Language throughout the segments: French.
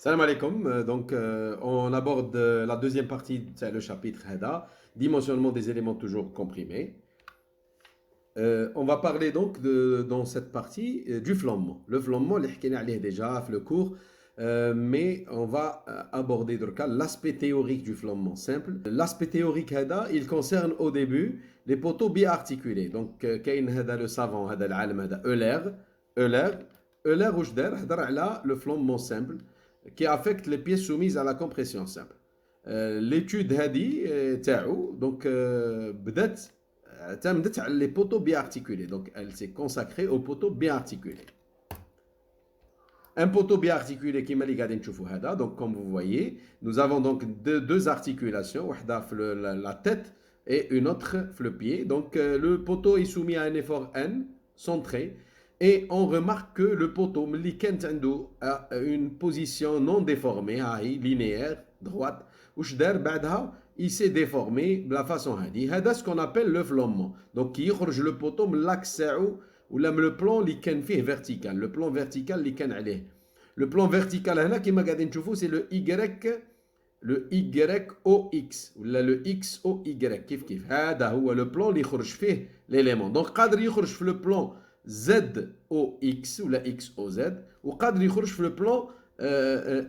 Salam alaikum. On aborde la deuxième partie, c'est le chapitre Hada, dimensionnement des éléments toujours comprimés. On va parler donc dans cette partie du flambement. Le flambement, on l'a déjà fait le cours, mais on va aborder l'aspect théorique du flambement simple. L'aspect théorique Hada, il concerne au début les poteaux biarticulés. Donc, Kain Hada le savant, Hada l'alm, Hada Euler, Euler, Euler ou Jder, Hada le flambement simple qui affecte les pièces soumises à la compression simple. L'étude هذه تاعو donc بدات اعتمدت على les poteaux bien articulés. Donc elle s'est consacrée aux poteaux bien articulés. Un poteau bien articulé qui ملي قاعدين نشوفوا هذا. Donc comme vous voyez, nous avons donc deux articulations, واحدة في la tête et une autre في le pied. Donc le poteau est soumis à un effort N centré. Et on remarque que le poteau, a une position non déformée, linéaire, droite. Il s'est déformé de la façon c'est ce qu'on appelle le flambement. Donc, il y le poteau, l'axe ou le plan vertical. Le plan vertical, le plan vertical, c'est le Y, le YOX, ou le XOY. C'est le plan qui fait l'élément. Donc, il y le plan ZOX ou la XOZ ou قادر يخرج في le plan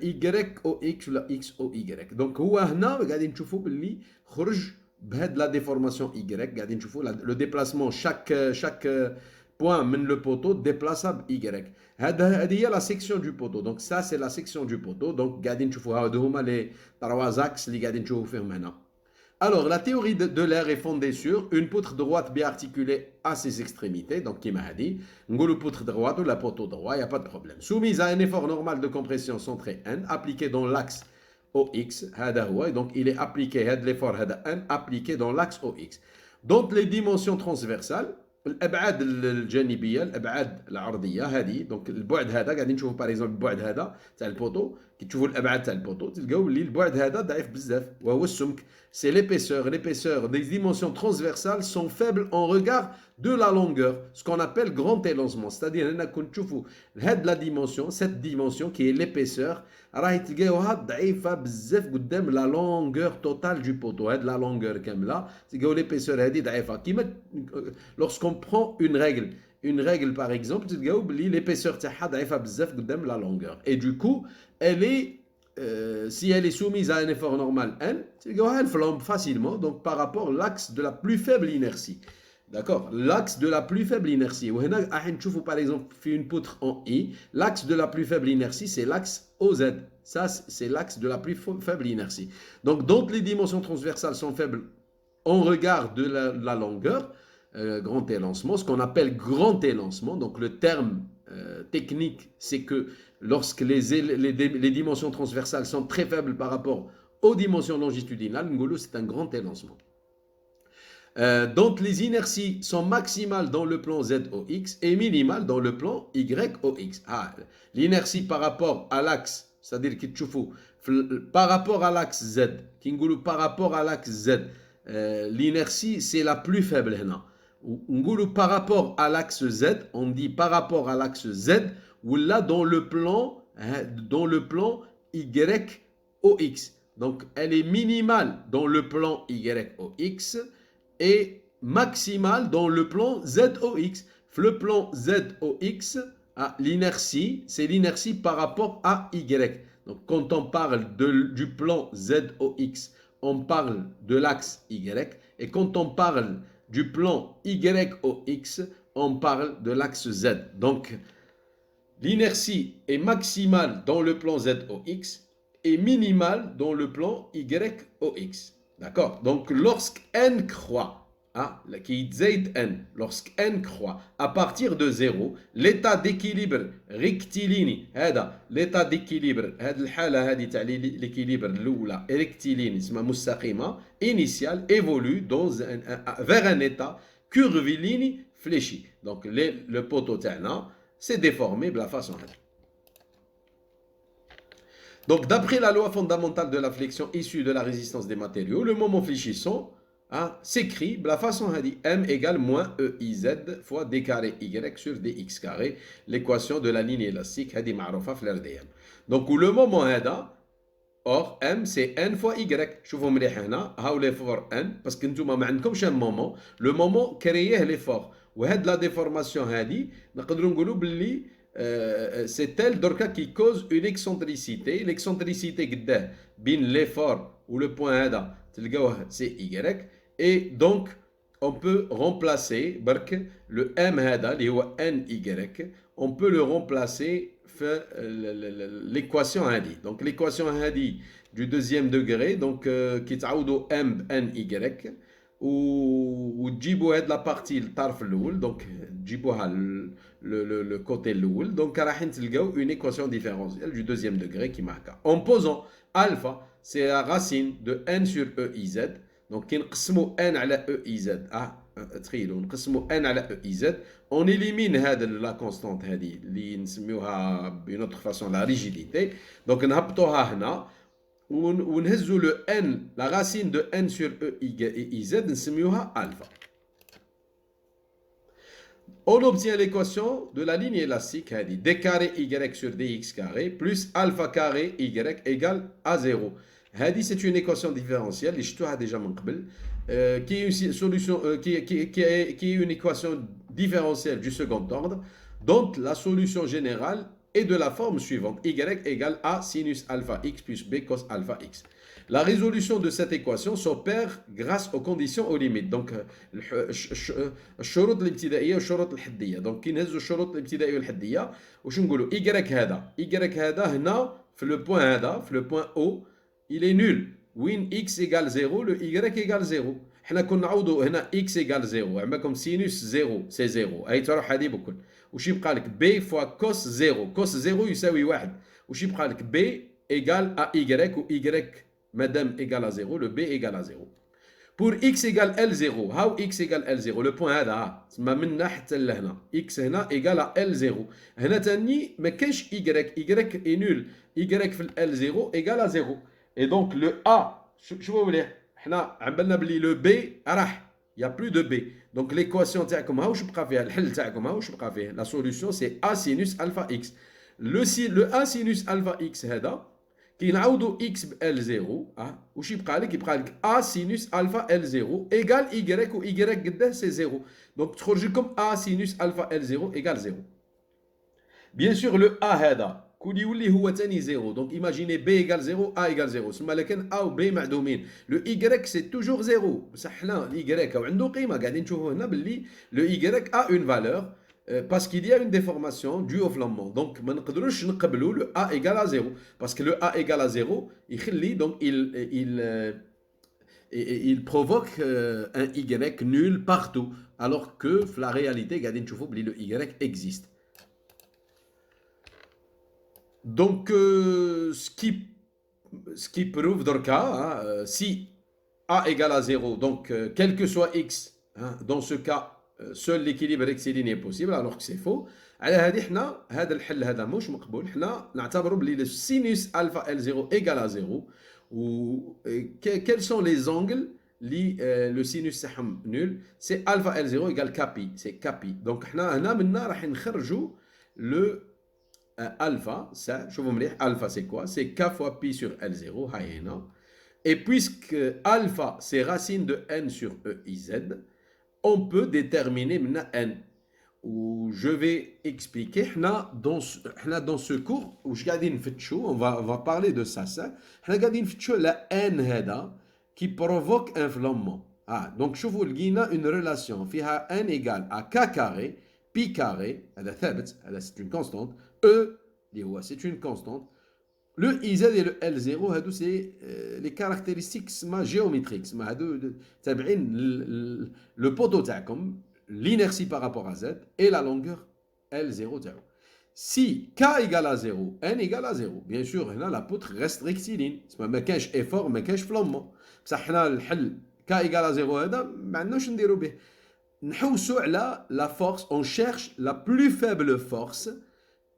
YOX ou la XOY. Donc هو هنا قاعدين نشوفوا باللي خرج بهاد la déformation Y. قاعدين نشوفوا le déplacement chaque point من le poteau déplaçable Y. هذه هي la section du poteau. Donc ça c'est la section du poteau. Donc قاعدين نشوفوا هادو هما les trois axes اللي قاعدين نشوفوا فيهم هنا. Alors, la théorie de l'air est fondée sur une poutre droite bien articulée à ses extrémités, donc qui m'a dit, une poutre droite ou la poteau droit, il n'y a pas de problème. Soumise à un effort normal de compression centré N, appliqué dans l'axe OX, et donc il est appliqué, l'effort N, appliqué dans l'axe OX. Donc les dimensions transversales, الابعاد الجانبيه الابعاد العرضيه هذه دونك البعد هذا قاعدين نشوفوا باغ اكزومبل البعد هذا تاع البوتو كي تشوفوا الابعاد تاع البوتو تلقاو اللي البعد هذا ضعيف بزاف وهو السمك c'est l'épaisseur des dimensions transversales sont faibles en regard de la longueur, ce qu'on appelle grand élancement. C'est-à-dire, la dimension, cette dimension qui est l'épaisseur, راهي تلقاوها ضعيفه بزاف قدام la longueur totale du poteau. هاد la longueur كامله تلقاو l'épaisseur هذه ضعيفه كيما lorsqu'on prend une règle par exemple تلقاو بلي l'épaisseur تاعها ضعيفه بزاف قدام la longueur et du coup elle est si elle est soumise à un effort normal N, elle flambe facilement donc par rapport à l'axe de la plus faible inertie. D'accord. L'axe de la plus faible inertie. Par exemple, une poutre en I, l'axe de la plus faible inertie, c'est l'axe OZ. Ça, c'est l'axe de la plus faible inertie. Donc les dimensions transversales sont faibles en regard de la longueur, grand élancement, ce qu'on appelle grand élancement. Donc le terme technique, c'est que lorsque les dimensions transversales sont très faibles par rapport aux dimensions longitudinales, c'est un grand élancement. Donc les inerties sont maximales dans le plan ZOX et minimales dans le plan YOX. L'inertie par rapport à l'axe, c'est-à-dire par rapport à l'axe Z, par rapport à l'axe Z, l'inertie c'est la plus faible. Par rapport à l'axe Z, on dit par rapport à l'axe Z, ou là dans le plan YOX. Donc elle est minimale dans le plan YOX et maximale dans le plan ZOX. Le plan ZOX, l'inertie, c'est l'inertie par rapport à Y. Donc quand on parle du plan ZOX, on parle de l'axe Y. Et quand on parle du plan YOX, on parle de l'axe Z. Donc l'inertie est maximale dans le plan ZOX et minimale dans le plan YOX. D'accord. Donc, lorsque n croît, lorsque n croît à partir de 0, l'état d'équilibre rectiligne, l'état d'équilibre, l'équilibre rectiligne, initial, évolue vers un état curviligne fléchi. Donc, le poteau s'est déformé de la façon. Donc, d'après la loi fondamentale de la flexion issue de la résistance des matériaux, le moment fléchissant s'écrit de la façon M égale moins EIZ fois D carré Y sur DX carré, l'équation de la ligne élastique, Donc le moment هذا or m c'est n fois y. شوفوا مليح هنا هاو ليفور n parce que نتوما ما عندكمش un moment. Le moment كرييه ليفور وهاد لا ديفورماسيون هادي نقدروا نقولوا باللي c'est elle دركا qui cause une excentricité. L'excentricité قداه بين l'effort ou le point هذا تلقاوه c'est y. Et donc on peut remplacer برك le m هذا اللي هو ny on peut le remplacer في l'équation هذه. Donc l'équation هذه du deuxième degré donc qui تعوضوا m ny وتجيبوا هاد لا بارتي الطرف الاول دونك تجيبوها le côté الاول دونك راح تلقاو une équation différentielle du deuxième degré كيما هكا en posant alpha c'est la racine de n sur e iz. Donc كي نقسموا n على e iz تخيلوا نقسموا n على e iz on élimine هذا la constante هذه اللي نسميوها بين autre façon la rigidité. Donc نهبطوها هنا ونهزوا le n la racine de n sur e iz نسميوها alpha. On obtient l'équation de la ligne élastique هذه d carré y sur dx carré plus alpha carré y égale à 0. هذه c'est une équation différentielle اللي شفتوها déjà من قبل qui est une solution qui est une équation différentielle du second ordre dont la solution générale est de la forme suivante y égale a sinus alpha x plus b cos alpha x. La résolution de cette équation s'opère grâce aux conditions aux limites. Donc الشروط الابتدائيه والشروط الحديه. Donc كي نهزوا الشروط الابتدائيه والحديه واش نقولوا y هذا هنا في لو بوين هذا في لو بوين او il est nul. وين x égale 0 le y égale 0. حنا كنا نعوضوا هنا x égale 0 عندكم سينوس 0 سي 0 هاي تروح هذه بكل وش يبقى لك b fois cos 0 cos 0 يساوي 1 وش يبقى لك b égale à y و y madame égale à 0 le b égale à 0. Pour x égale L0 how x égale L0 le point هذا تسمى من حتى لهنا x هنا égale à L0 هنا تاني ما كاينش y est nul y في L0 égale à 0 et donc le a شوفوا مليح حنا عملنا بلي le b راح il y a plus de b donc l'équation تاعكم ها واش بقى فيها الحل تاعكم ها واش بقى فيه la solution c'est a sinus alpha x le a sinus alpha x هذا كي نعوضوا x ب L0 واش يبقى لك a sinus alpha L0 égale y و y قداه c'est 0 donc تخرج لكم a sinus alpha L0 égale 0. Bien sûr le a هذا كون يولي هو ثاني 0 donc imaginez b égale 0 a égale 0 سما لكن a و b معدومين le y c'est toujours 0 بصح حنا ال y عنده قيمه قاعدين نشوفوا هنا باللي le y a une valeur parce qu'il y a une déformation due au flambant. Donc ما نقدروش نقبلوا le a égale à 0 parce que le a égale à 0 يخلي donc il provoque un y nul partout alors que la réalité قاعدين نشوفوا باللي le y existe. Donc ce qui prouve دركا si a égale à 0 donc quel que soit x dans ce cas seul l'équilibre rectiligne est possible alors que c'est faux. على هذه حنا هذا الحل هذا مش مقبول حنا نعتبروا بلي sinus alpha L0 égale à 0 و quels sont les angles اللي le sinus تاعهم nul c'est alpha L0 égale kpi c'est kpi donc حنا هنا منا راح نخرجوا le alpha ça شوفوا مليح alpha c'est quoi c'est k fois pi sur L0 هاي هنا et puisque alpha c'est racine de n sur e iz on peut déterminer maintenant n. Où je vais expliquer dans ce cours où je garde une on va parler de ça احنا قاعدين نفتشوا la n هذا qui provoque un flambement. Donc شوفوا لقينا une relation فيها n égale à k carré pi carré هذا ثابت هذا c'est une constante e اللي هو c'est une constante le iz et le L0 هادو c'est les caractéristiques géométriques هادو تابعين le poteau تاعكم l'inertie par rapport à z et la longueur L0 تاعو. Si k égale à 0 n égale à 0 bien sûr هنا la poutre reste rectiligne ما كاينش effort ما كاينش flambement بصح حنا الحل k égale à 0 هذا ما عندناش نديرو به نحوسوا على la force on cherche la plus faible force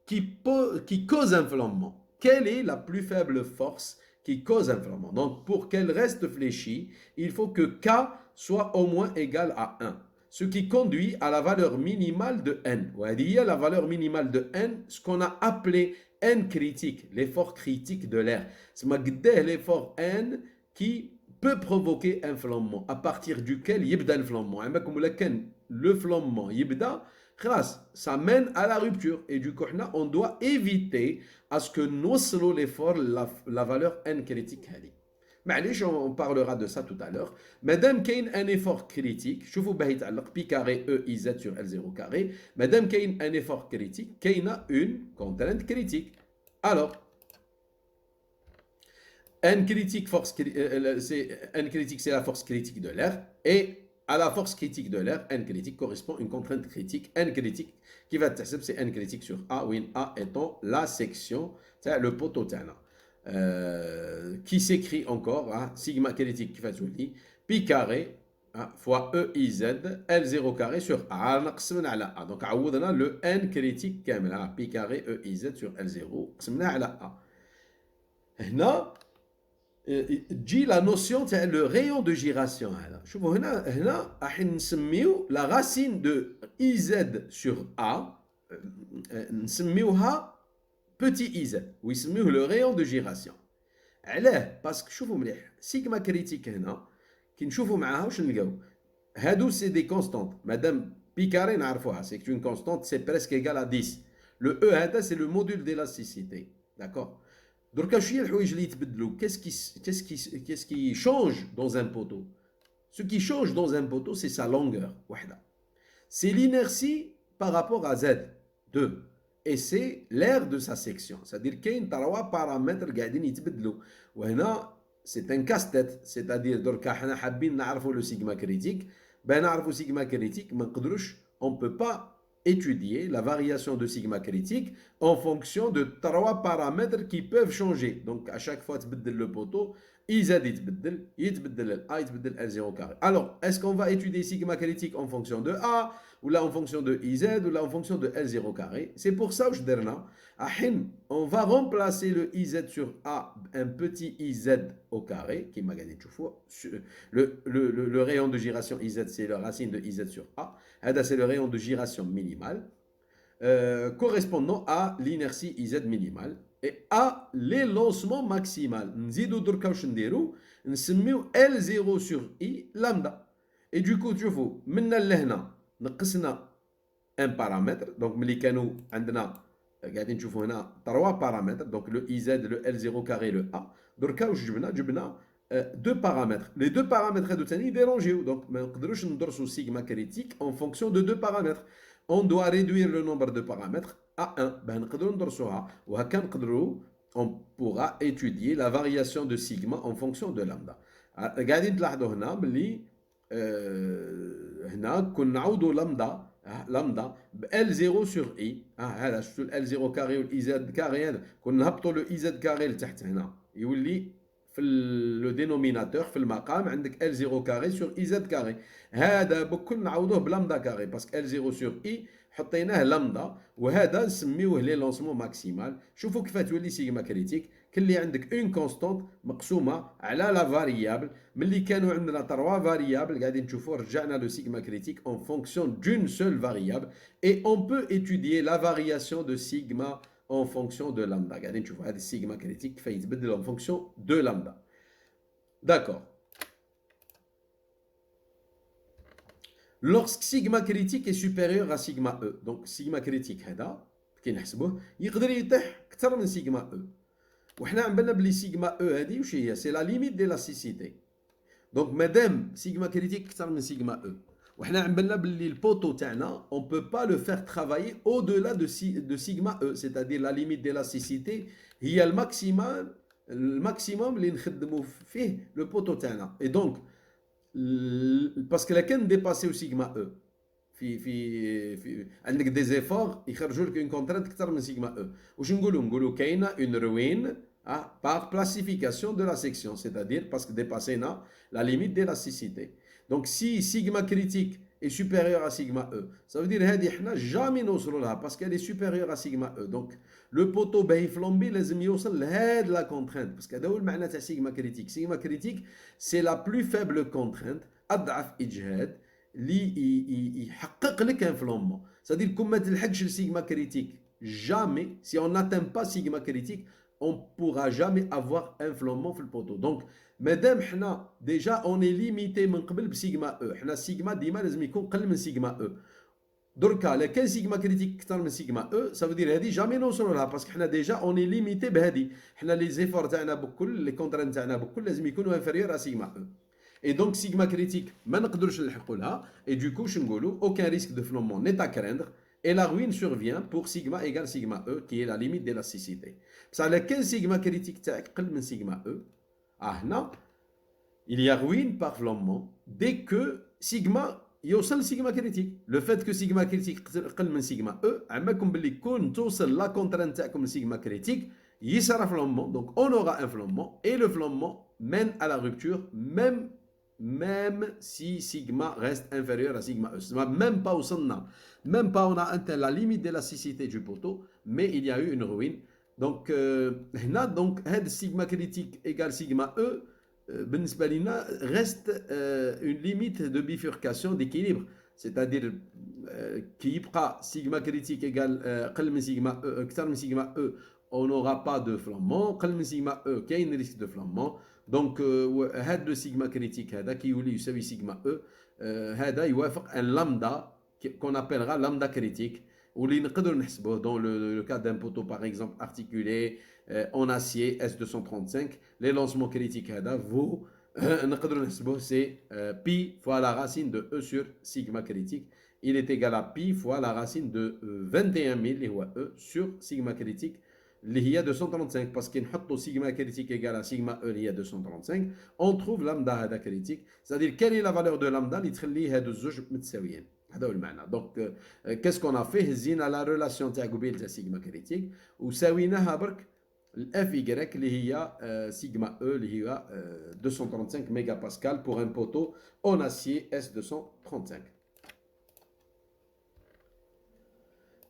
qui cause un flambement. Quelle est la plus faible force qui cause un flambement? Donc, pour qu'elle reste fléchie, il faut que K soit au moins égal à 1. ce qui conduit à la valeur minimale de n. Il y a la valeur minimale de n, ce qu'on a appelé n critique, l'effort critique de l'air. C'est l'effort n qui peut provoquer un flambement, à partir duquel يبدا الفلامبون. Le flambement يبدا, ça mène à la rupture. Et du coup, on doit éviter à ce que nous l'effort la valeur n critique. معليش on parlera de ça tout à l'heure. مادام كاين un effort critique, شوفوا باه يتعلق pi carré e iz sur L0 carré. مادام كاين un effort critique, كاينه une contrainte critique. Alors, N critique, N critique, c'est la force critique de l'air. Et à la force critique de l'air, N critique correspond à une contrainte critique. N critique qui va être, c'est N critique sur A, où A étant la section, c'est le poteau qui s'écrit encore, sigma critique qui fait pi carré fois E iz L0 carré sur A. Donc, on a le N critique pi carré E iz sur L0 قسمناه على A. هنا تجي la notion تاع le rayon de gyration. شوفوا هنا راح نسميو la racine de iz sur A نسميوها petit iz ويسميوه le rayon de gyration. علاه؟ باسكو شوفوا مليح سيغما كريتيك هنا كي نشوفوا معاها واش نلقاو هادو سي دي كونستانت. مادام بي كاري نعرفوها سي اون كونستانت سي بريسك ايغال ا 10. لو او هذا سي لو موديل d'élasticité. داكور. دركا شويه الحوايج اللي يتبدلوا. qu'est-ce qui change dans un poteau? Ce qui change dans un poteau, c'est sa longueur. وحده. C'est l'inertie par rapport à Z. 2. Et c'est l'air de sa section. C'est-à-dire qu'il y a 3 paramètres qui يتبدلوا. وهنا c'est un casse-tête. C'est-à-dire دركا حنا حابين نعرفوا le sigma critique. Ben نعرفوا sigma critique ما نقدروش, on peut pas étudier la variation de sigma critique en fonction de 3 paramètres qui peuvent changer. Donc à chaque fois تبدل le poteau, IZ يتبدل A يتبدل L0 carré. Alors, est-ce qu'on va étudier sigma critique en fonction de A, ou là en fonction de IZ, ou là en fonction de L0 carré? C'est pour ça que on va remplacer le IZ sur A, un petit IZ au carré, qui m'a gagné le rayon de gyration IZ, c'est la racine de IZ sur A. C'est le rayon de gyration minimal, correspondant à l'inertie IZ minimale et à l'élancement maximal. نزيدو دركا واش نديرو نسميو L0 sur I lambda. Et du coup تشوفوا منا لهنا نقصنا un paramètre. Donc ملي كانوا عندنا قاعدين نشوفوا هنا 3 paramètres, donc le IZ, le L0 carré, le A. دركا واش جبنا 2 paramètres. Les 2 paramètres هادو ثاني يديرونجيو. Donc ما نقدروش ندرسوا sigma critique en fonction de 2 paramètres. On doit réduire le nombre de paramètres à 1. Ben نقدروا ندرسوها وهكا نقدروا, on pourra étudier la variation de sigma en fonction de lambda. قاعدين تلاحظوا هنا ملي هنا كنا نعوضوا لامدا ب L0 sur I. هذا شفتوا ال L0 كاري وال IZ كاري, هذا كنا نهبطوا لو IZ كاري لتحت هنا يولي في لو دينوميناتور في المقام عندك L0 كاري sur IZ كاري. هذا بكل نعوضوه بلامدا كاري باسكو L0 sur I حطيناه لامدا, وهذا نسميوه لي لونسمون ماكسيمال. شوفوا كيف تولي سيغما كريتيك كلي عندك اون كونستانت مقسومه على لا فاريابل. ملي كانوا عندنا 3 فاريابل قاعدين نشوفوا رجعنا لو سيغما كريتيك en fonction d'une seule variable, et on peut étudier la variation de sigma en fonction de lambda. قاعدين نشوفوا هذا السيغما كريتيك كيف يتبدل en fonction de lambda. D'accord. Lorsque sigma critique est supérieur à sigma E, donc sigma critique هذا كي نحسبوه يقدر يطيح اكثر من sigma E. وحنا عم بالنا بلي sigma E هذه واش هي؟ سي لا ليميت d'élasticité. دونك مادام sigma critique اكثر من sigma E وحنا عم بالنا بلي البوتو تاعنا on peut pas le faire travailler au-delà de sigma E, c'est-à-dire la limite d'élasticité هي الماكسيموم اللي نخدموا فيه لو بوتو تاعنا. Et donc باسكو كان ديباسيو سيغما او في عندك دي زيفور يخرجوا لك اون كونترانت اكثر من سيغما او. واش نقولوا كاينه اون روين par classification de la section, c'est-à-dire parce que dépassena la limite d'élasticité. Donc si sigma critique est supérieur à sigma E, ça veut dire هذه حنا jamais نوصلوا لها parce qu'elle est supérieure à sigma E. Donc le poteau باه يفلومبي لازم يوصل لهاد لا كونترانت, parce que هذا هو المعنى تاع سيغما كريتيك. سيغما كريتيك c'est la plus faible contrainte, اضعف اجهاد اللي يحقق لك ان فلومون. C'est-à-dire كون ما تلحقش السيجما كريتيك jamais, si on n'atteint pas sigma critique, on pourra jamais avoir un flambement في البوتو. دونك مادام حنا ديجا اون اي ليميتي من قبل بسيجما او، حنا سيجما ديما لازم يكون قل من سيجما او. دركا لا كان سيجما كريتيك اكثر من سيجما او سافو دير هذه جامي نوصلوا لها، باسكو حنا ديجا اون اي ليميتي بهذه. حنا لي زيفور تاعنا بكل لي كونتران تاعنا بكل لازم يكونوا انفيريور ا سيجما او. Et donc, sigma critique, ما نقدروش نلحقوا لها. Et du coup, شنقولوا aucun risque de flambement n'est à craindre. Et la ruine survient pour sigma égale sigma E, qui est la limite d'élasticité. بصح على كان sigma critique تاعك قل من sigma E، هنا il y a ruine par flambement dès que sigma يوصل sigma critique. Le fait que sigma critique قل من sigma E عملكم باللي كون توصل لا كونترانت تاعكم sigma critique يصرى flambement. Donc on aura un flambement et le flambement mène à la rupture même si sigma reste inférieur à sigma E. Même pas au sonna, même pas on a atteint la limite d'élasticité du poteau, mais il y a eu une ruine. Donc, donc sigma critique égale sigma E, بالنسبة لنا reste une limite de bifurcation d'équilibre. C'est-à-dire qui يبقى sigma critique égale قل من sigma E أكثر من sigma E, on n'aura pas de flambement. قل من sigma E كاين risque de flambement. دونك هذا لو سيغما كريتيك هذا كيولي يساوي سيغما او، هذا يوافق ان لامدا كون ابيلغا لامدا كريتيك، واللي نقدروا نحسبوه دون لو كا دان بوتو باغ اكزومبل ارتيكولي اون اسيي اس 235. لي لونسمون كريتيك هذا فو نقدروا نحسبوه سي بي فوا لا راسين دو او سور سيغما كريتيك. il est égal à pi fois la racine de 21000 اللي هو e sur sigma critique اللي هي 235. باسكو نحطوا سيغما كريتيك ايغال ا سيغما او اللي هي 235 اون تروف لامدا هذا كريتيك. سادير كان لا فالور دو لامدا اللي تخلي هادو الزوج متساويين. هذا هو المعنى. دونك كاسكو نا فيه هزينا لا ريلاسيون تاع قبيل تاع سيغما كريتيك وساويناها برك الاف ايغريك اللي هي سيغما او اللي هي 235 ميجا باسكال بور ان بوتو اون اسيي اس 235.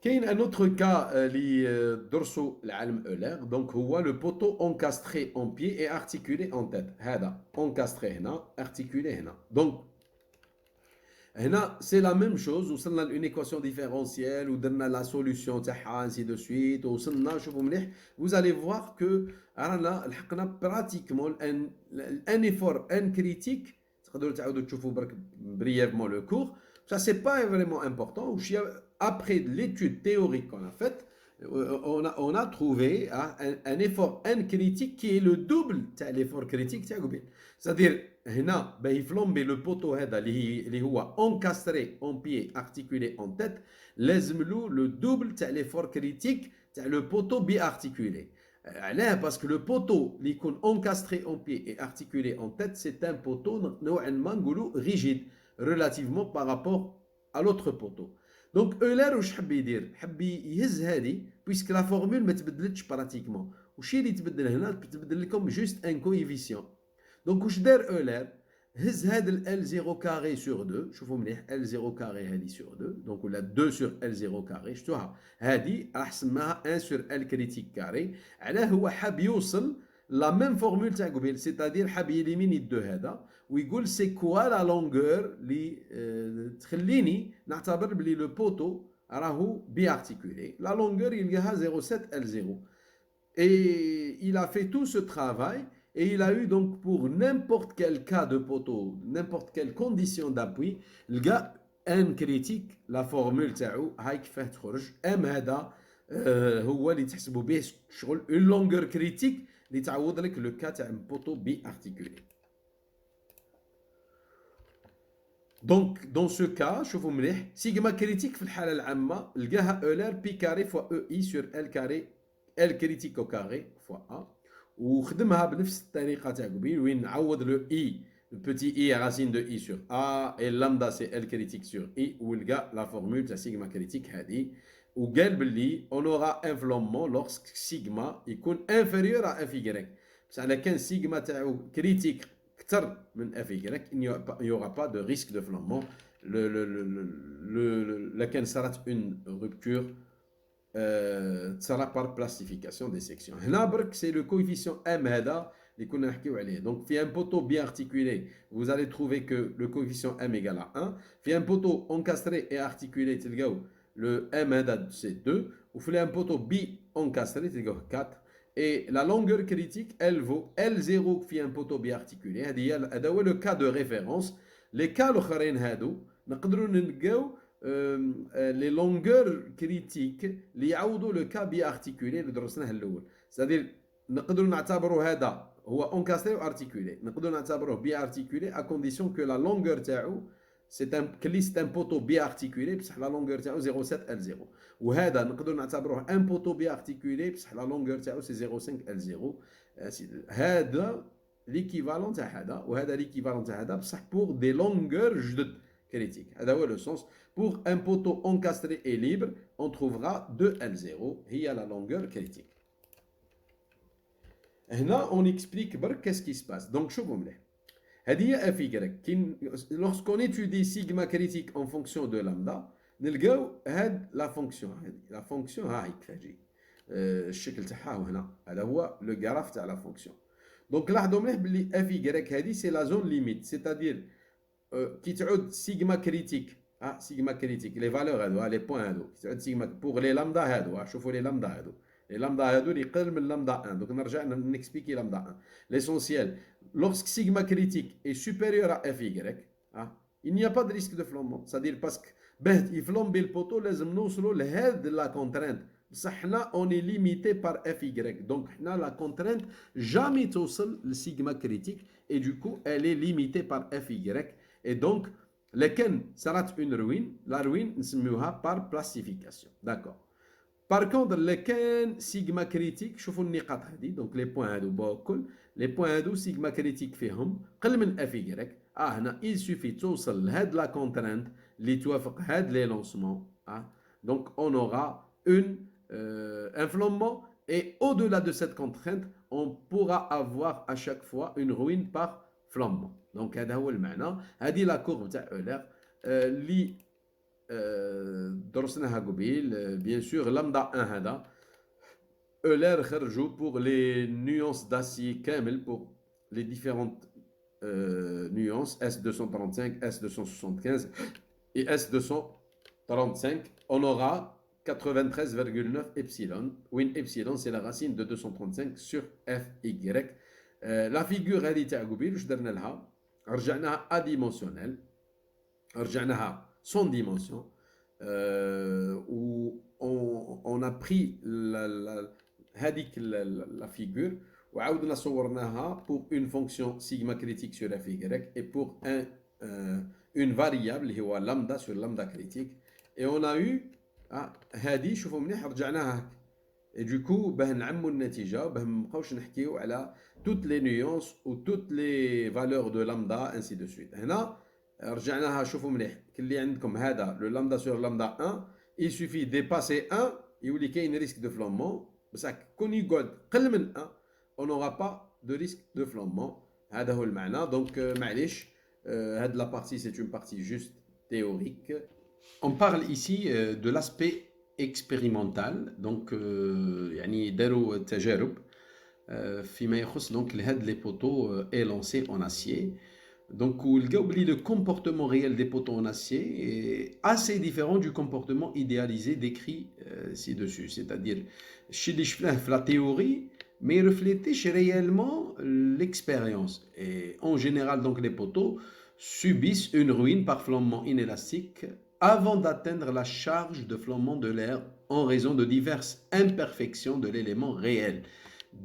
كاين ان اوتر كا اللي درسوا العالم اولير. دونك هو لو بوتو انكاستري اون بي اي ارتيكولي اون تيت. هذا انكاستري هنا ارتيكولي هنا. دونك هنا سي لا ميم شوز. وصلنا لون ايكواسيون ديفيرونسييل ودرنا لا سوليوشن تاعها انسي دو سويت ووصلنا. شوفوا مليح vous allez voir que رانا لحقنا براتيكمون ان ايفور ان كريتيك. تقدروا تعاودوا تشوفوا برك برييفمون لو كور. Ça, c'est pas vraiment important. Après l'étude théorique qu'on a faite, on a trouvé un effort N critique qui est le double de l'effort critique. C'est-à-dire, هنا باهي فلومبي لو بوتو هذا اللي هو انكاستري اون بي ارتيكولي اون تيت لازم له لو دوبل تاع ليفور كريتيك تاع لو بوتو بي ارتيكولي. علاه باسكو لو بوتو اللي يكون انكاستري اون بي اي ارتيكولي اون تيت سي ان بوتو نوعا ما نقولوا ريجيد relativement par rapport à l'autre poteau. Donc Euler واش حب يدير؟ حب يهز هذه بويسك لا فورمول ما تبدلتش براتيكمون. وشي اللي تبدل هنا تبدل لكم جوست ان كويفيسيون. دونك واش دار Euler؟ هز هذا ال 0 كاري سور 2. شوفوا مليح ال 0 كاري هذه سور 2 دونك ولا 2 سور ال 0 كاري. شفتوها هذه راح سماها 1 سور ال كريتيك كاري. علاه هو حاب يوصل لا ميم فورمول تاع قبيل. سيتادير حاب يليميني الدو هذا ويقول سي كوا لا لونغور اللي تخليني نعتبر بلي لو بوتو راهو بي ارتيكولي. لا لونغور يلقاها 0,7 L0. Et il a fait tout ce travail et il a eu donc pour n'importe quel cas de poteau, n'importe quelle condition d'appui, le gars M critique, la formule تاعو هاي كيفاه تخرج. M هذا هو اللي تحسبوا به شغل une longueur critique اللي تعوض لك لو كا تاع بوتو بي ارتيكولي. دونك دون سو كا شوفوا مليح سيغما كريتيك في الحاله العامه لقاها اولر بي كاري فوا او اي سور ال كاري ال كريتيك او كاري فوا ا. وخدمها بنفس الطريقه تاع قبيل وين نعوض لو اي بوتي اي راسين دو اي سور ا اي لامدا سي ال كريتيك سور اي ولقى لا فورمول تاع سيغما كريتيك هذه. وقال باللي on aura un flambement lorsque sigma يكون inférieur à f y. بصح على كان سيغما تاعو كريتيك اكثر من اف y il n'y aura pas de risque de flambement. لكن صارت une rupture تصرى par plastification des sections. هنا برك سي لو كويفيسيون m هذا Donc, un poteau bien articulé, vous allez trouver que le coefficient m égale à 1. Un poteau encastré et articulé, le m c'est 2. Ou un poteau bi-encastré, 4. Et la longueur critique, elle vaut L0 في un poteau biarticulé. هذا هو le cas de référence. Les cas الآخرين هادو نقدروا نلقاو les longueurs critiques اللي يعوضوا le cas biarticulé اللي درسناه الأول. C'est-à-dire نقدروا نعتبروا هذا هو encastré ou articulé. نقدروا نعتبروه biarticulé à condition que la longueur تاعو c'est un poteau biarticulé بصح la longueur تاعو 0,7 L0. وهذا نقدر نعتبروه ان بوتو بي ارتيكولي بصح لا لونغور تاعو سي 0,5 L0. هذا ليكيفالون تاع هذا وهذا ليكيفالون تاع هذا بصح بور دي لونغور جدد كريتيك. هذا هو لو سونس. بور ان بوتو انكاستري اي ليبر اون تروفرا 2 L0 هي لا لونغور كريتيك. هنا اون اكسبليك برك كاس كي سباس. دونك شوفوا مليح. هذه هي اف يكريك. لورسكون ايتودي سيغما كريتيك اون فونكسيون دو لامدا نلقاو هاد لا فونكسيون. هذه لا فونكسيون ها هي كتجي الشكل تاعها هنا. هذا هو لو غراف تاع لا فونكسيون. دونك لاحظوا مليح بلي اف يكريك هذه سي لا زون ليميت. سيتادير كي تعود سيغما كريتيك سيغما كريتيك لي فالور هادو لي بوين هادو كي تعود سيغما بوغ لي لامدا هادو. شوفوا لي لامدا هادو. لي لامدا هادو اللي يقل من لامدا 1. دونك نرجع نكسبيكي لامدا 1. ليسونسيال lorsque sigma critique est supérieur à fy, il n'y a pas de risque de flambement. C'est-à-dire parce que باه يفلومبي البوتو لازم نوصلوا لهاد لا كونترينت. بصح حنا اوني ليميتي بار اف y. دونك حنا لا كونترينت جامي توصل لسيغما كريتيك اي دوكو الي ليميتي بار اف y. اي دونك لكن صارت اون روين. لا روين نسميوها بار بلاسيفيكاسيون. داكور. بار كونتر اللي كان سيغما كريتيك شوفوا النقاط هذه. دونك لي بوين هادو بوكل لي بوين هادو سيغما كريتيك فيهم قل من اف y. هنا il suffit توصل لهاد لا كونترينت اللي توافق هاد لي لونسمون. دونك on aura un flambement et au-delà de cette contrainte on pourra avoir à chaque fois une ruine par flambement. دونك هذا هو المعنى. هذه لا كورب تاع اولر اللي درسناها قبيل. بيان سور لامدا 1 هذا اولر خرجوا بور لي نيونس داسي كامل بور لي ديفيرونت nuances S235, S275 et S235, on aura 93,9 epsilon, où une epsilon c'est la racine de 235 sur Fy. La figure elle était à Goubil, je donne là, رجعناها adimensionnelle, رجعناها sans dimension, où on a pris la figure وعاودنا صورناها pour une fonction sigma critique sur f y et pour une variable اللي هو lambda sur lambda critique. et on a eu هذه شوفوا مليح رجعناها هكا. et du coup باه نعموا النتيجه باه ما نبقاوش نحكيو على toutes les nuances ou toutes les valeurs de lambda ainsi de suite. هنا رجعناها. شوفوا مليح اللي عندكم هذا le lambda sur lambda 1 il suffit dépasser 1 يولي كاين risque de flambement. بصح كون يقعد قل من 1 on n'aura pas de risque de flambement. هذا هو المعنى. donc معليش هاد la partie c'est une partie juste théorique. On parle ici de l'aspect expérimental. donc يعني داروا تجارب فيما يخص donc لهاد les poteaux élancés en acier. Donc ولقاو بلي le comportement réel des poteaux en acier est assez différent du comportement idéalisé décrit ci-dessus. c'est-à-dire الشيء اللي شفناه في la théorie mais il reflète réellement l'expérience. Et en général, donc, les poteaux subissent une ruine par flambement inélastique avant d'atteindre la charge de flambement de l'air en raison de diverses imperfections de l'élément réel.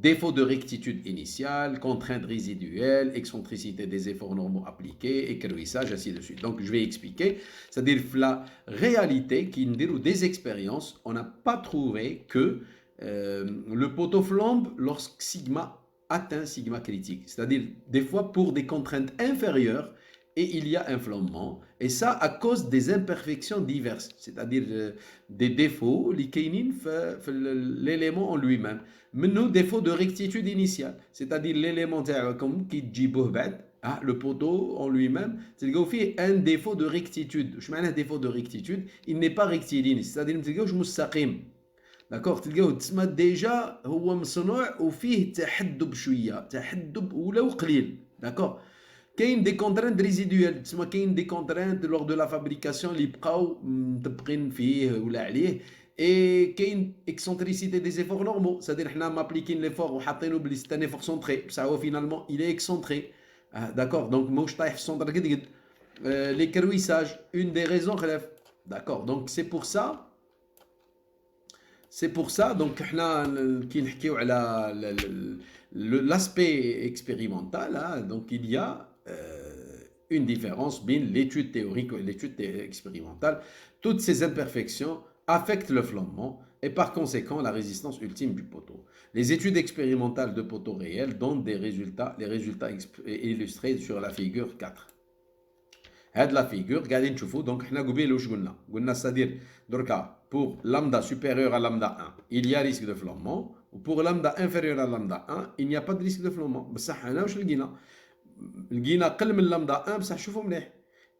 Défaut de rectitude initiale, contraintes résiduelles, excentricité des efforts normaux appliqués, écrevissage, ainsi de suite. Donc, je vais expliquer. C'est-à-dire la réalité qui nous déroule des expériences, on n'a pas trouvé que le poteau flambe lorsque sigma atteint sigma critique. C'est-à-dire des fois pour des contraintes inférieures et il y a un flambement. Et ça à cause des imperfections diverses. C'est-à-dire des défauts qui sont l'élément en lui-même. Mais nous, défaut de rectitude initiale. C'est-à-dire l'élément qui dit le poteau en lui-même, c'est un défaut de rectitude. Je mets un défaut de rectitude, il n'est pas rectiligne. C'est-à-dire que je me داكوغ تلقاوه تسمى ديجا هو مصنوع وفيه تحدب شويه، تحدب ولو قليل. داكوغ كاين دي كونترانت ريزيدويال، تسمى كاين دي كونترانت لوغ دو لا فابريكاسيون اللي بقاو مطبقين فيه ولا عليه. اي كاين اكسنتريسيتي دي زيفور نورمال، سادير حنا مابليكين ليفور وحاطينه بلي سي ان ايفور سونتري، بصح هو فينالمون الي اكسنتري. داكوغ دونك ماهوش طايح في السونتر قد قد. لي كرويساج اون دي ريزون خلاف. داكوغ دونك سي بور سا، c'est pour ça donc حنا كي نحكيو على l'aspect expérimental, hein, donc il y a une différence bien l'étude théorique et l'étude expérimentale. Toutes ces imperfections affectent le flambement et par conséquent la résistance ultime du poteau. Les études expérimentales de poteaux réels donnent des résultats, les résultats illustrés sur la figure 4. هاد لا فيغور قاعدين نشوفوا. دونك حنا قبيل واش قلنا سادير دركا pour lambda supérieur à lambda 1 il y a risque de flambement, ou pour lambda inférieur à lambda 1 il n'y a pas de risque de flambement. بصح حنا واش لقينا قل من lambda 1 بصح شوفوا مليح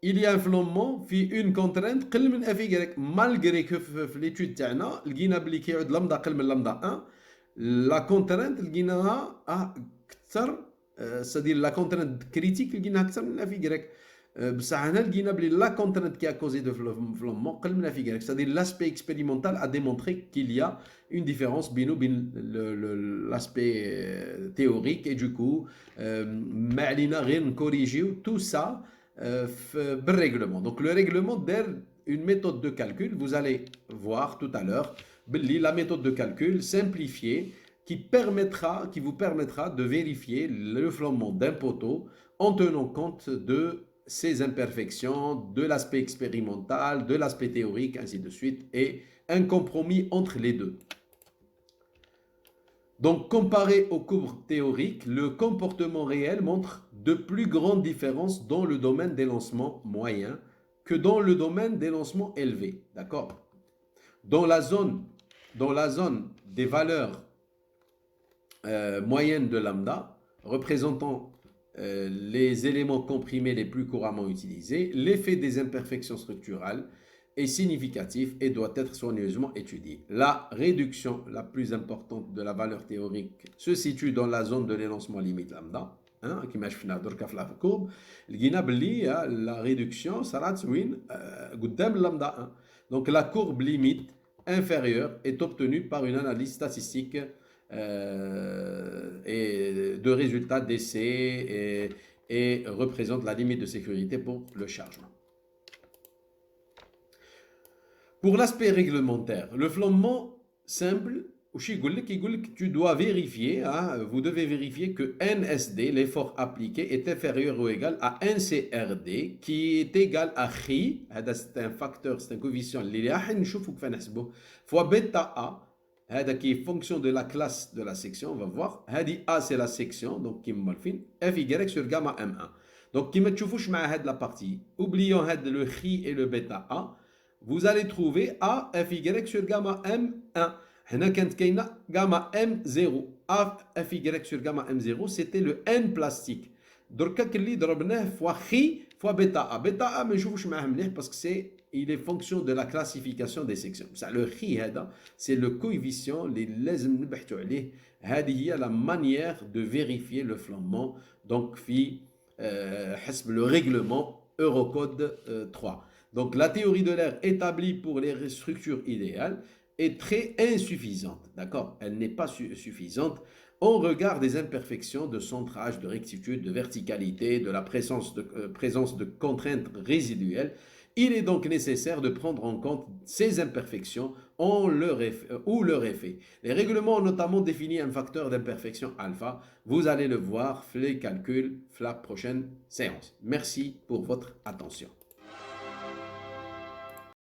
il y a un flambement في une contrainte قل من اف y malgré que في ليتود تاعنا لقينا بلي كيعود lambda قل من lambda 1 لا contrainte لقيناها اكثر، سادير لا contrainte كريتيك لقيناها اكثر من اف y. بصح هنا لقينا بلي لا contrainte qui a causé de flambement قل من اف y. C'est-à-dire l'aspect expérimental a démontré qu'il y a une différence بينه وبين l'aspect théorique et du coup ما علينا غير نكوريجيو tout ça بالrèglement. Donc le règlement دار une méthode de calcul, vous allez voir tout à l'heure la méthode de calcul simplifiée qui vous permettra de vérifier le flambement d'un poteau en tenant compte de ces imperfections, de l'aspect expérimental, de l'aspect théorique, ainsi de suite, et un compromis entre les deux. Donc, comparé aux courbes théoriques, le comportement réel montre de plus grandes différences dans le domaine des lancements moyens que dans le domaine des lancements élevés. D'accord? Dans la zone des valeurs moyennes de lambda, représentant les éléments comprimés les plus couramment utilisés, l'effet des imperfections structurales est significatif et doit être soigneusement étudié. La réduction la plus importante de la valeur théorique se situe dans la zone de l'énoncement limite lambda. كما شفنا دركا في لا كورب لقينا بلي la réduction صارت وين قدام lambda 1. Donc la courbe limite inférieure est obtenue par une analyse statistique et de résultats d'essai et représente la limite de sécurité pour le chargement. Pour l'aspect réglementaire, le flambement simple, tu dois vérifier, hein, vous devez vérifier que NSD, l'effort appliqué, est inférieur ou égal à NCRD, qui est égal à Chi, c'est un facteur, c'est un coefficient, fois bêta A, qui est fonction de la classe de la section, on va voir. A c'est la section, donc qui m'alfine, FY sur gamma M1. Donc, qui me tchoufouche ma la partie, oublions le Chi et le bêta A, vous allez trouver A FY sur gamma M1. هنا كانت كاينه gamma M0. A FY sur gamma M0 c'était le N plastique. دركا كلي ضربناه فوا خي فوا بيتا A. بيتا A ما نشوفوش معاه مليح parce que il est fonction de la classification des sections. بصح le خي هذا c'est le coefficient اللي لازم نبحثوا عليه. هذه هي la manière de vérifier le flambement donc في حسب le règlement Eurocode 3. Donc la théorie de l'air établie pour les structures idéales est très insuffisante, d'accord? Elle n'est pas suffisante au regard des imperfections de centrage, de rectitude, de verticalité, de la présence de contraintes résiduelles. Il est donc nécessaire de prendre en compte ces imperfections ou leur effet. Les règlements ont notamment défini un facteur d'imperfection alpha. Vous allez le voir, les calculs, la prochaine séance. Merci pour votre attention.